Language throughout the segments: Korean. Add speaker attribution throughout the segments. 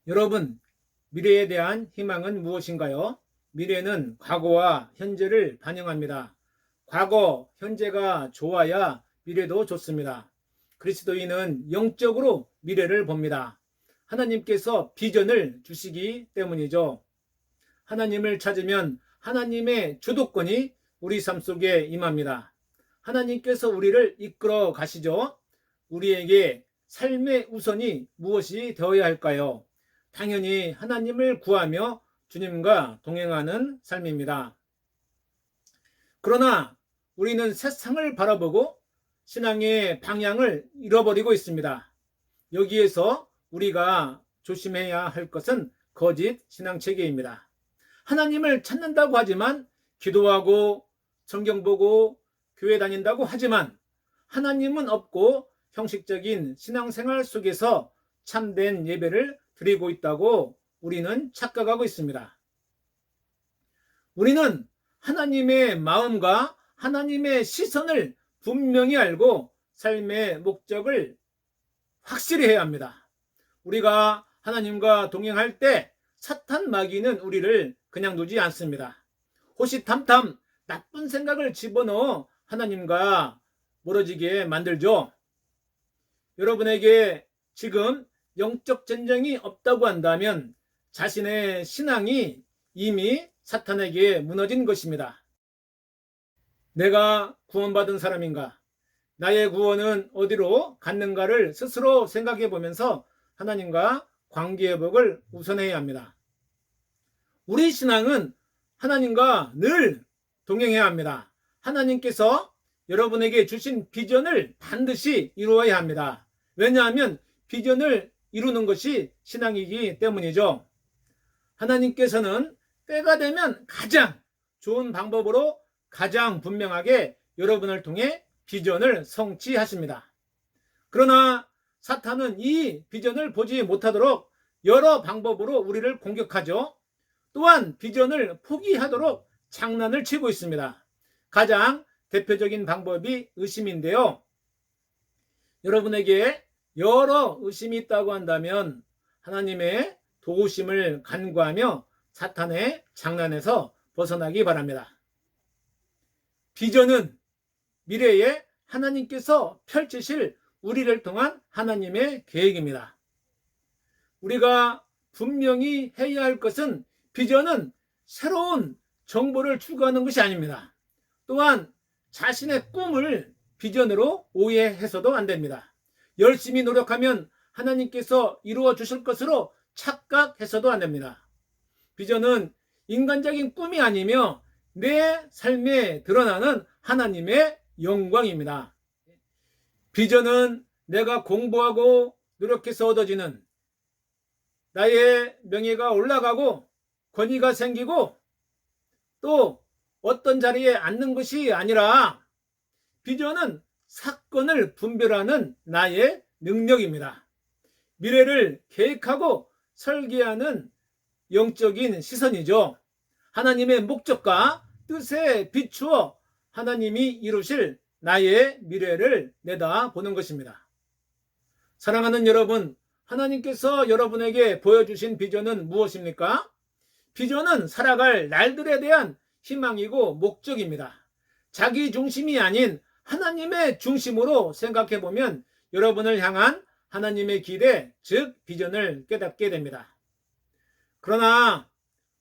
Speaker 1: 여러분, 미래에 대한 희망은 무엇인가요? 미래는 과거와 현재를 반영합니다. 과거, 현재가 좋아야 미래도 좋습니다. 그리스도인은 영적으로 미래를 봅니다. 하나님께서 비전을 주시기 때문이죠. 하나님을 찾으면 하나님의 주도권이 우리 삶 속에 임합니다. 하나님께서 우리를 이끌어 가시죠. 우리에게 삶의 우선이 무엇이 되어야 할까요? 당연히 하나님을 구하며 주님과 동행하는 삶입니다. 그러나 우리는 세상을 바라보고 신앙의 방향을 잃어버리고 있습니다. 여기에서 우리가 조심해야 할 것은 거짓 신앙체계입니다. 하나님을 찾는다고 하지만, 기도하고 성경 보고 교회 다닌다고 하지만 하나님은 없고 형식적인 신앙생활 속에서 참된 예배를 드리고 있다고 우리는 착각하고 있습니다. 우리는 하나님의 마음과 하나님의 시선을 분명히 알고 삶의 목적을 확실히 해야 합니다. 우리가 하나님과 동행할 때 사탄 마귀는 우리를 그냥 두지 않습니다. 호시탐탐 나쁜 생각을 집어넣어 하나님과 멀어지게 만들죠. 여러분에게 지금 영적 전쟁이 없다고 한다면 자신의 신앙이 이미 사탄에게 무너진 것입니다. 내가 구원받은 사람인가? 나의 구원은 어디로 갔는가를 스스로 생각해 보면서 하나님과 관계 회복을 우선해야 합니다. 우리 신앙은 하나님과 늘 동행해야 합니다. 하나님께서 여러분에게 주신 비전을 반드시 이루어야 합니다. 왜냐하면 비전을 이루는 것이 신앙이기 때문이죠. 하나님께서는 때가 되면 가장 좋은 방법으로 가장 분명하게 여러분을 통해 비전을 성취하십니다. 그러나 사탄은 이 비전을 보지 못하도록 여러 방법으로 우리를 공격하죠. 또한 비전을 포기하도록 장난을 치고 있습니다. 가장 대표적인 방법이 의심인데요. 여러분에게 여러 의심이 있다고 한다면 하나님의 도우심을 간구하며 사탄의 장난에서 벗어나기 바랍니다. 비전은 미래에 하나님께서 펼치실 우리를 통한 하나님의 계획입니다. 우리가 분명히 해야 할 것은 비전은 새로운 정보를 추구하는 것이 아닙니다. 또한 자신의 꿈을 비전으로 오해해서도 안 됩니다. 열심히 노력하면 하나님께서 이루어 주실 것으로 착각해서도 안 됩니다. 비전은 인간적인 꿈이 아니며 내 삶에 드러나는 하나님의 영광입니다. 비전은 내가 공부하고 노력해서 얻어지는 나의 명예가 올라가고 권위가 생기고 또 어떤 자리에 앉는 것이 아니라 비전은 사건을 분별하는 나의 능력입니다. 미래를 계획하고 설계하는 영적인 시선이죠. 하나님의 목적과 뜻에 비추어 하나님이 이루실 나의 미래를 내다보는 것입니다. 사랑하는 여러분, 하나님께서 여러분에게 보여주신 비전은 무엇입니까? 비전은 살아갈 날들에 대한 희망이고 목적입니다. 자기 중심이 아닌 하나님의 중심으로 생각해 보면 여러분을 향한 하나님의 기대, 즉 비전을 깨닫게 됩니다. 그러나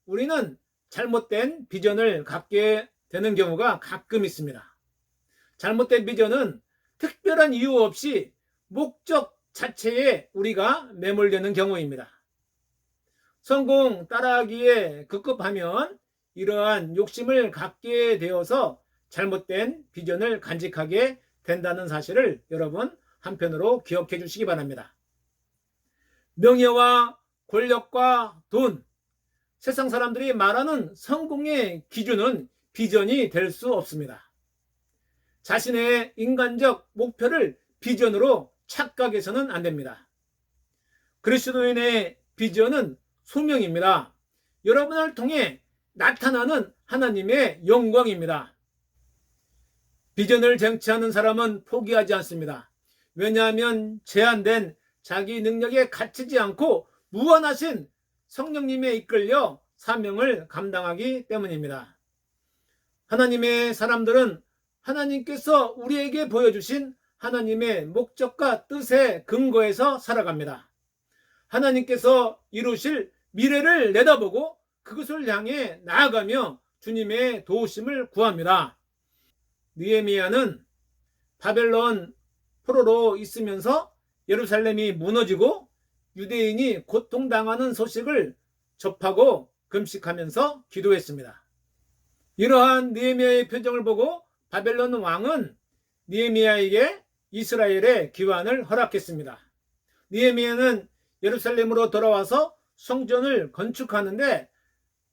Speaker 1: 우리는 잘못된 비전을 갖게 되는 경우가 가끔 있습니다. 잘못된 비전은 특별한 이유 없이 목적 자체에 우리가 매몰되는 경우입니다. 성공 따라하기에 급급하면 이러한 욕심을 갖게 되어서 잘못된 비전을 간직하게 된다는 사실을 여러분 한편으로 기억해 주시기 바랍니다. 명예와 권력과 돈, 세상 사람들이 말하는 성공의 기준은 비전이 될 수 없습니다. 자신의 인간적 목표를 비전으로 착각해서는 안 됩니다. 그리스도인의 비전은 소명입니다. 여러분을 통해 나타나는 하나님의 영광입니다. 비전을 쟁취하는 사람은 포기하지 않습니다. 왜냐하면 제한된 자기 능력에 갇히지 않고 무한하신 성령님에 이끌려 사명을 감당하기 때문입니다. 하나님의 사람들은 하나님께서 우리에게 보여주신 하나님의 목적과 뜻에 근거해서 살아갑니다. 하나님께서 이루실 미래를 내다보고 그것을 향해 나아가며 주님의 도우심을 구합니다. 느헤미야는 바벨론 포로로 있으면서 예루살렘이 무너지고 유대인이 고통당하는 소식을 접하고 금식하면서 기도했습니다. 이러한 느헤미야의 표정을 보고 바벨론 왕은 느헤미야에게 이스라엘의 귀환을 허락했습니다. 느헤미야는 예루살렘으로 돌아와서 성전을 건축하는데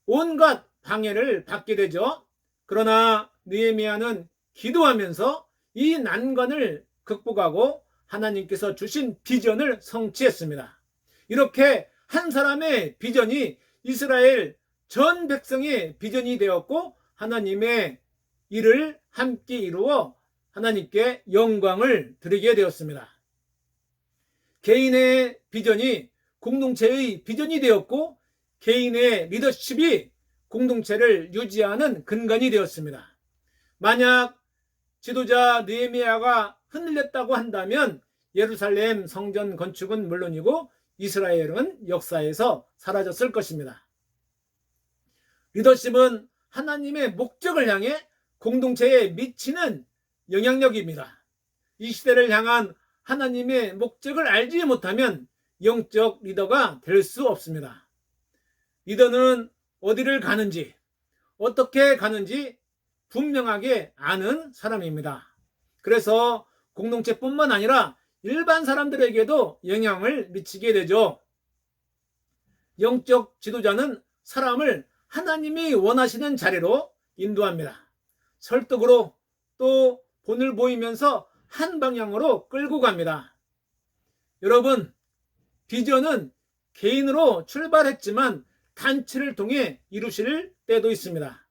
Speaker 1: 온갖 방해를 받게 되죠. 그러나 느헤미야는 기도하면서 이 난관을 극복하고 하나님께서 주신 비전을 성취했습니다. 이렇게 한 사람의 비전이 이스라엘 전 백성의 비전이 되었고 하나님의 일을 함께 이루어 하나님께 영광을 드리게 되었습니다. 개인의 비전이 공동체의 비전이 되었고 개인의 리더십이 공동체를 유지하는 근간이 되었습니다. 만약 지도자 느헤미야가 흔들렸다고 한다면 예루살렘 성전 건축은 물론이고 이스라엘은 역사에서 사라졌을 것입니다. 리더십은 하나님의 목적을 향해 공동체에 미치는 영향력입니다. 이 시대를 향한 하나님의 목적을 알지 못하면 영적 리더가 될 수 없습니다. 리더는 어디를 가는지, 어떻게 가는지 분명하게 아는 사람입니다. 그래서 공동체뿐만 아니라 일반 사람들에게도 영향을 미치게 되죠. 영적 지도자는 사람을 하나님이 원하시는 자리로 인도합니다. 설득으로 또 본을 보이면서 한 방향으로 끌고 갑니다. 여러분, 비전은 개인으로 출발했지만 단체를 통해 이루실 때도 있습니다.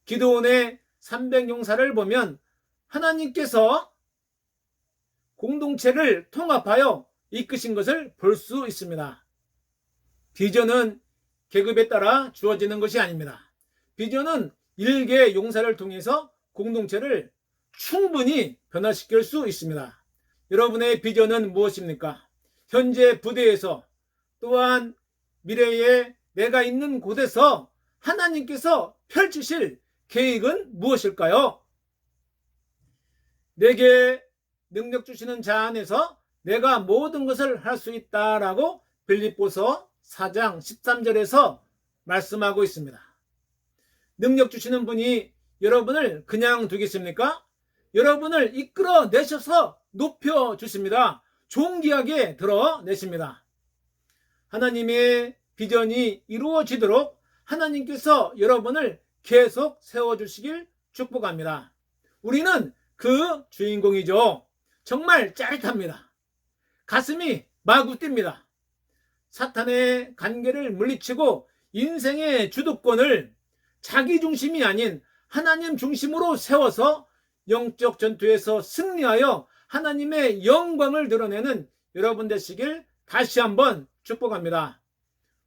Speaker 1: 기드온의 300용사를 보면 하나님께서 공동체를 통합하여 이끄신 것을 볼 수 있습니다. 비전은 계급에 따라 주어지는 것이 아닙니다. 비전은 일개 용사를 통해서 공동체를 충분히 변화시킬 수 있습니다. 여러분의 비전은 무엇입니까? 현재 부대에서 또한 미래에 내가 있는 곳에서 하나님께서 펼치실 계획은 무엇일까요? 내게 능력 주시는 자 안에서 내가 모든 것을 할 수 있다라고 빌립보서 4장 13절에서 말씀하고 있습니다. 능력 주시는 분이 여러분을 그냥 두겠습니까? 여러분을 이끌어 내셔서 높여 주십니다. 존귀하게 드러내십니다. 하나님의 비전이 이루어지도록 하나님께서 여러분을 계속 세워주시길 축복합니다. 우리는 그 주인공이죠. 정말 짜릿합니다. 가슴이 마구 뜁니다. 사탄의 관계를 물리치고 인생의 주도권을 자기 중심이 아닌 하나님 중심으로 세워서 영적 전투에서 승리하여 하나님의 영광을 드러내는 여러분 되시길 다시 한번 축복합니다.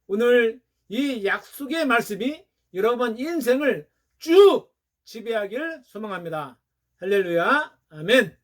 Speaker 1: 오늘 이 약속의 말씀이 여러분 인생을 쭉 지배하길 소망합니다. 할렐루야, 아멘.